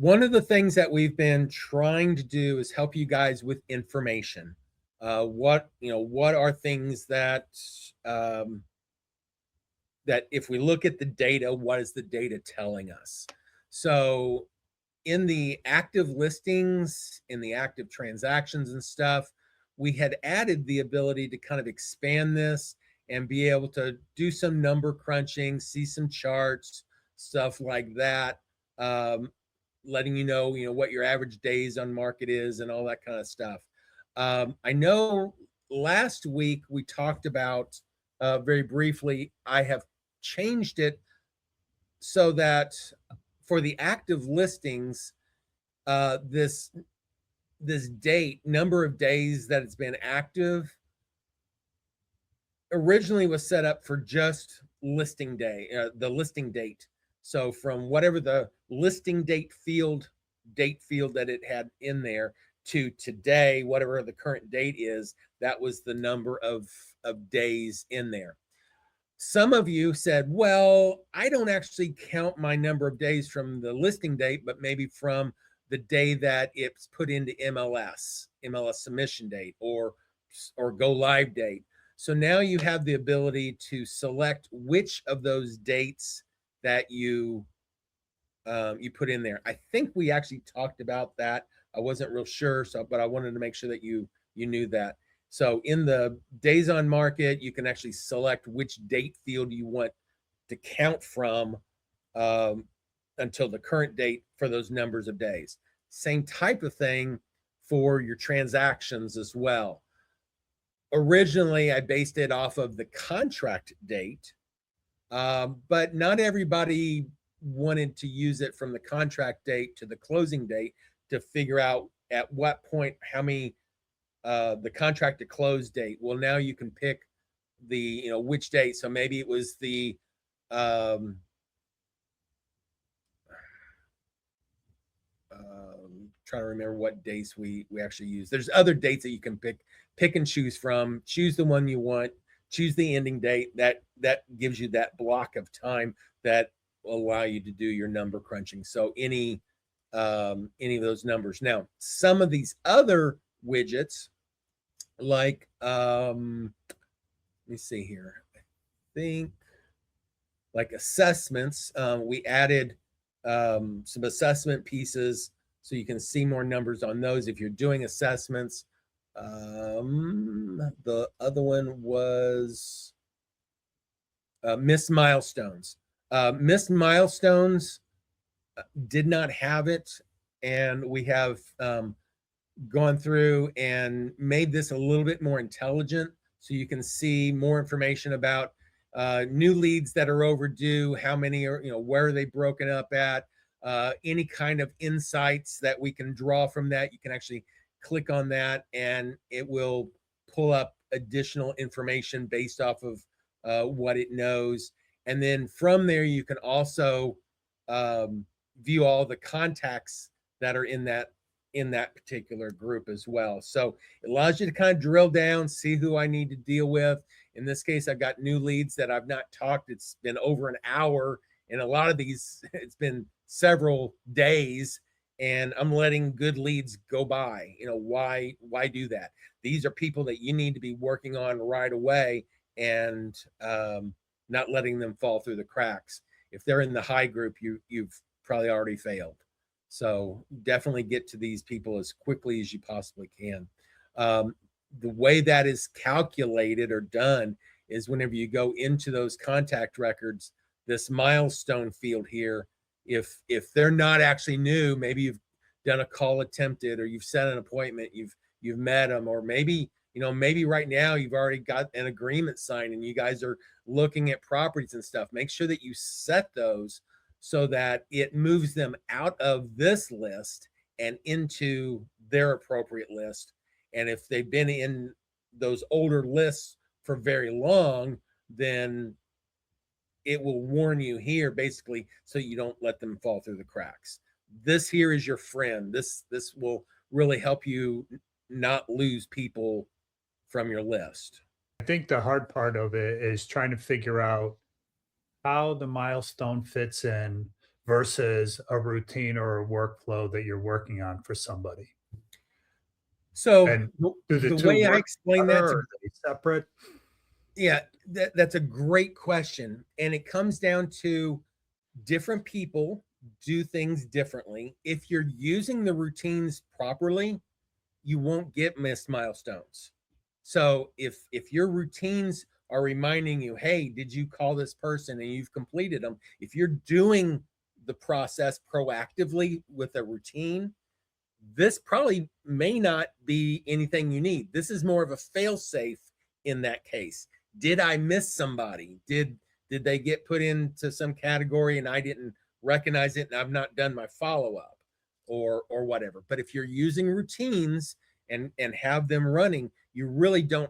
One of the things that we've been trying to do is help you guys with information. What are things that that if we look at the data, what is the data telling us? So in the active listings, in the active transactions and stuff, we had added the ability to kind of expand this and be able to do some number crunching, see some charts, stuff like that, letting you know what your average days on market is and all that kind of stuff. I know last week we talked about very briefly. I have changed it so that for the active listings, this date, number of days that it's been active, originally was set up for just listing day, the listing date. So from whatever the listing date field that it had in there to today, whatever the current date is, that was the number of days in there. Some of you said, well, I don't actually count my number of days from the listing date, but maybe from the day that it's put into MLS submission date or go live date. So now you have the ability to select which of those dates that you put in there. I think we actually talked about that. I wasn't real sure, but I wanted to make sure that you knew that. So in the days on market, you can actually select which date field you want to count from until the current date for those numbers of days. Same type of thing for your transactions as well. Originally, I based it off of the contract date, but not everybody wanted to use it from the contract date to the closing date to figure out at what point how many the contract to close date. Well, now you can pick the which date. So maybe it was the trying to remember what dates we actually use. There's other dates that you can pick and choose from. Choose the one you want. Choose the ending date. That gives you that block of time that will allow you to do your number crunching. So any of those numbers. Now, some of these other widgets, like let me see here. I think like assessments, we added some assessment pieces so you can see more numbers on those if you're doing assessments. The other one was missed milestones. Missed milestones did not have it, and we have gone through and made this a little bit more intelligent so you can see more information about new leads that are overdue, how many are, where are they broken up at, any kind of insights that we can draw from that. You can actually click on that and it will pull up additional information based off of what it knows. And then from there, you can also view all the contacts that are in that particular group as well. So it allows you to kind of drill down, see who I need to deal with. In this case, I've got new leads that I've not talked. It's been over an hour. And a lot of these, it's been several days, and I'm letting good leads go by. Why do that? These are people that you need to be working on right away and not letting them fall through the cracks. If they're in the high group, you've probably already failed. So definitely get to these people as quickly as you possibly can. The way that is calculated or done is whenever you go into those contact records, this milestone field here, if they're not actually new, maybe you've done a call attempted or you've set an appointment, you've met them, or maybe right now you've already got an agreement signed and you guys are looking at properties and stuff. Make sure that you set those so that it moves them out of this list and into their appropriate list. And if they've been in those older lists for very long, then it will warn you here basically so you don't let them fall through the cracks. This here is your friend. This will really help you not lose people from your list. I think the hard part of it is trying to figure out how the milestone fits in versus a routine or a workflow that you're working on for somebody? So And do the the two way I work explain together that or to, are they separate? yeah, that's a great question. And it comes down to different people do things differently. If you're using the routines properly, you won't get missed milestones. So if your routines are reminding you, hey, did you call this person and you've completed them? If you're doing the process proactively with a routine, this probably may not be anything you need. This is more of a fail safe in that case. Did I miss somebody? Did they get put into some category and I didn't recognize it and I've not done my follow up or whatever. But if you're using routines and have them running, you really don't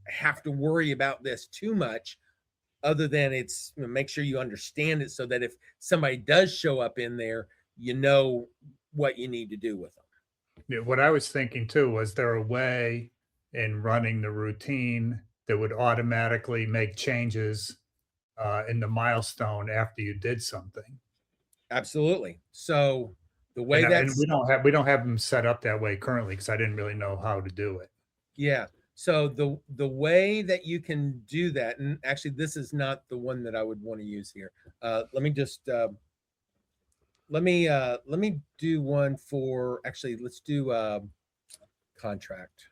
have to worry about this too much other than it's, make sure you understand it so that if somebody does show up in there, you know what you need to do with them. Yeah, what I was thinking too, was there a way in running the routine that would automatically make changes in the milestone after you did something? Absolutely. So the way And that's, we don't have them set up that way currently because I didn't really know how to do it. yeah. So the way that you can do that, and actually this is not the one that I would want to use here. Let me just let me do one for, actually let's do contract.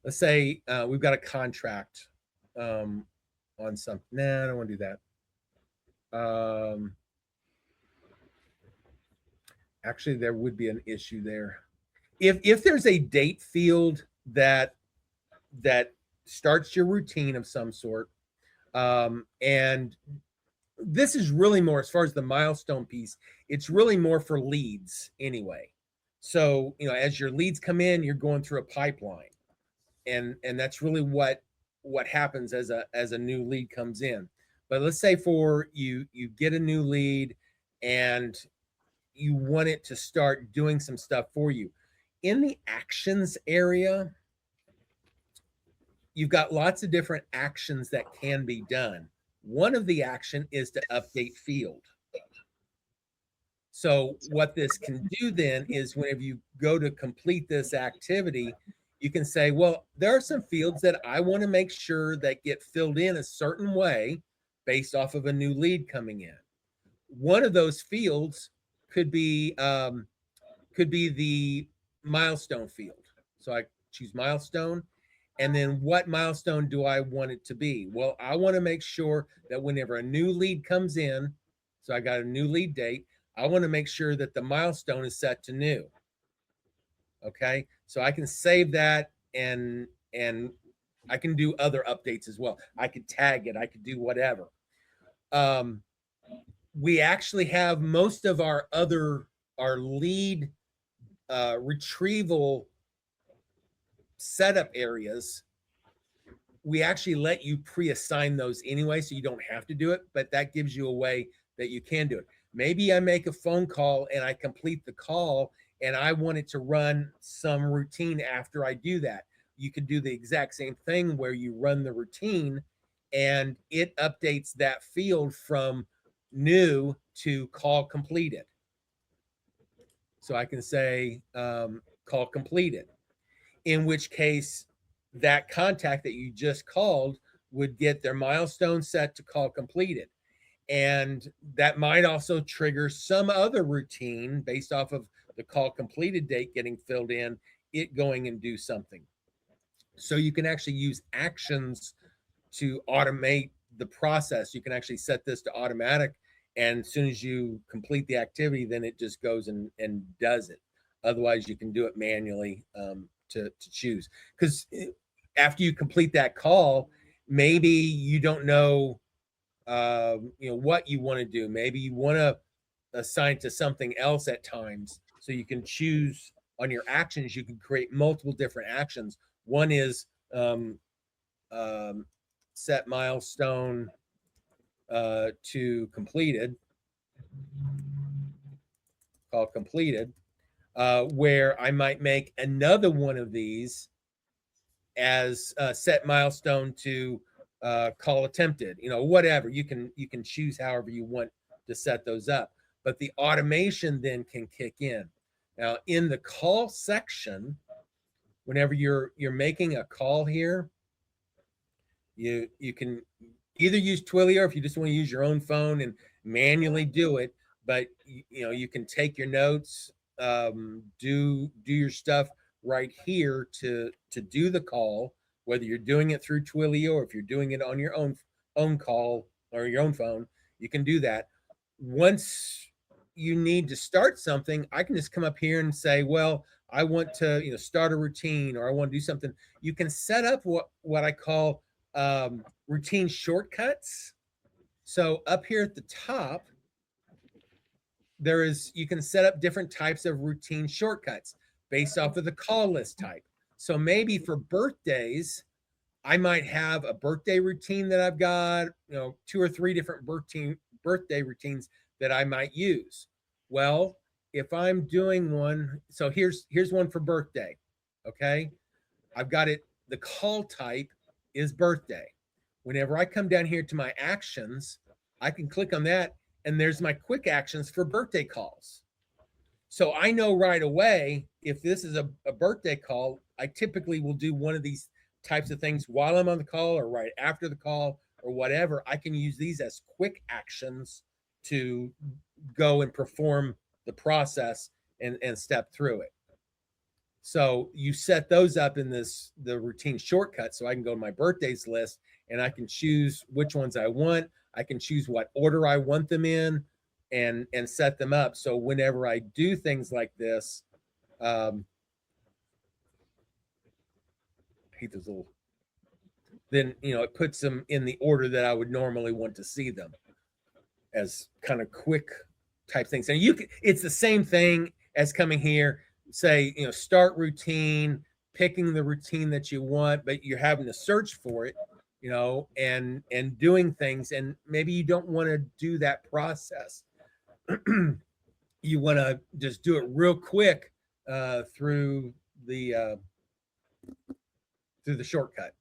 Let's say we've got a contract on something. Nah, I don't want to do that. Actually, there would be an issue there. If there's a date field that starts your routine of some sort, and this is really more as far as the milestone piece, it's really more for leads anyway. So, as your leads come in, you're going through a pipeline. And that's really what happens as a new lead comes in. But let's say for you get a new lead and you want it to start doing some stuff for you. In the actions area, you've got lots of different actions that can be done. One of the action is to update field. So what this can do then is whenever you go to complete this activity, you can say, well, there are some fields that I want to make sure that get filled in a certain way based off of a new lead coming in. One of those fields could be the milestone field. So I choose milestone. And then what milestone do I want it to be? Well, I want to make sure that whenever a new lead comes in, so I got a new lead date, I want to make sure that the milestone is set to new. Okay. So I can save that and I can do other updates as well. I could tag it, I could do whatever. We actually have most of our lead retrieval setup areas. We actually let you pre-assign those anyway, so you don't have to do it, but that gives you a way that you can do it. Maybe I make a phone call and I complete the call and I want it to run some routine after I do that. You could do the exact same thing where you run the routine and it updates that field from new to call completed. So I can say call completed, in which case that contact that you just called would get their milestone set to call completed. And that might also trigger some other routine based off of the call completed date getting filled in, it going and do something. So you can actually use actions to automate the process. You can actually set this to automatic. And as soon as you complete the activity, then it just goes and does it. Otherwise, you can do it manually to choose. Because after you complete that call, maybe you don't know what you want to do. Maybe you want to assign to something else at times. So you can choose on your actions. You can create multiple different actions. One is set milestone to completed, called completed, where I might make another one of these as set milestone to call attempted. Whatever you can choose however you want to set those up. but the automation then can kick in. Now in the call section, whenever you're making a call here, you can either use Twilio if you just want to use your own phone and manually do it, but you can take your notes, do your stuff right here to do the call, whether you're doing it through Twilio or if you're doing it on your own call or your own phone, you can do that. Once you need to start something, I can just come up here and say, well, I want to start a routine, or I want to do something. You can set up what I call routine shortcuts. So up here at the top, you can set up different types of routine shortcuts based off of the call list type. So maybe for birthdays, I might have a birthday routine that I've got, 2 or 3 different birthday routines that I might use. Well, if I'm doing one, so here's one for birthday. Okay. I've got it. The call type is birthday. Whenever I come down here to my actions, I can click on that, and there's my quick actions for birthday calls. So I know right away, if this is a birthday call, I typically will do one of these types of things while I'm on the call or right after the call or whatever. I can use these as quick actions to go and perform the process and step through it. So you set those up in the routine shortcut. So I can go to my birthdays list and I can choose which ones I want. I can choose what order I want them in and set them up. So whenever I do things like this, I hate those little, then, it puts them in the order that I would normally want to see them as kind of quick type things. And it's the same thing as coming here, say, start routine, picking the routine that you want, but you're having to search for it, and doing things. And maybe you don't want to do that process. You want to just do it real quick through the shortcut.